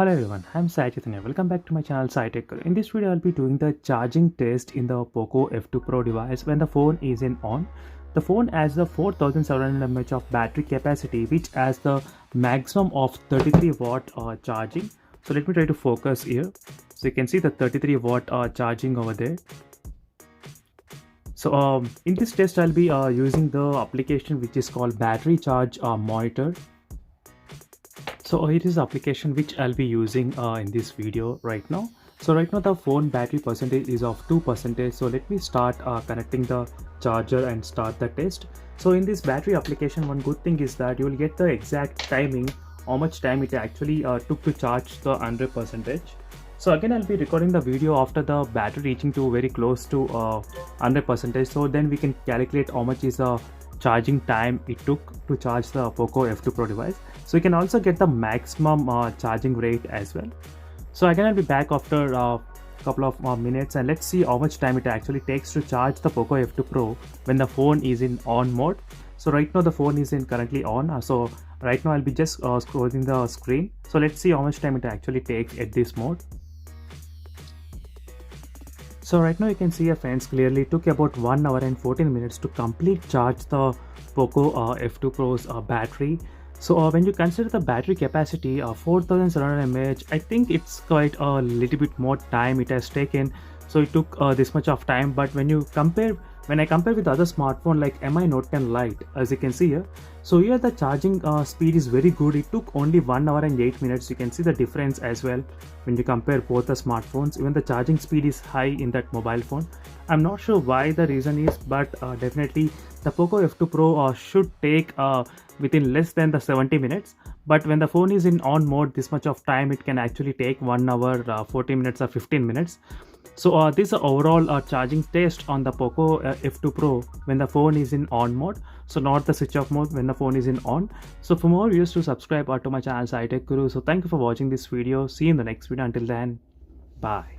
Hello everyone, I'm Sai Chaitanya. Welcome back to my channel Sai Tech. In this video, I'll be doing the charging test in the POCO F2 Pro device when the phone is in on. The phone has the 4700 mAh of battery capacity, which has the maximum of 33 watt charging. So let me try to focus here. So you can see the 33 watt charging over there. So in this test, I'll be using the application which is called Battery Charge Monitor. So it is the application which I'll be using in this video right now. So right now the phone battery percentage is of 2%. So let me start connecting the charger and start the test. So in this battery application, one good thing is that you will get the exact timing, how much time it actually took to charge the 100%. So again, I'll be recording the video after the battery reaching to very close to 100%. So then we can calculate how much is the charging time it took to charge the POCO F2 Pro device. So you can also get the maximum charging rate as well. So again, I'll be back after a couple of minutes, and let's see how much time it actually takes to charge the POCO F2 Pro when the phone is in on mode. So right now the phone is in currently on. So right now I'll be just scrolling the screen. So let's see how much time it actually takes at this mode. So right now you can see, friends, clearly took about 1 hour and 14 minutes to complete charge the POCO F2 Pro's battery. So when you consider the battery capacity of 4700 mAh, I think it's quite a little bit more time it has taken. So it took this much of time. But when I compare with other smartphone like Mi Note 10 Lite, as you can see here, so here the charging speed is very good. It took only 1 hour and 8 minutes. You can see the difference as well when you compare both the smartphones. Even the charging speed is high in that mobile phone. I'm not sure why the reason is, but definitely the POCO F2 Pro should take within less than the 70 minutes. But when the phone is in on mode, this much of time it can actually take 1 hour, 40 minutes or 15 minutes. So this is the overall charging test on the POCO F2 Pro when the phone is in on mode. So not the switch off mode when the phone is in on. So for more videos, to subscribe to my channel Sai Tech Guru. So thank you for watching this video. See you in the next video. Until then, bye.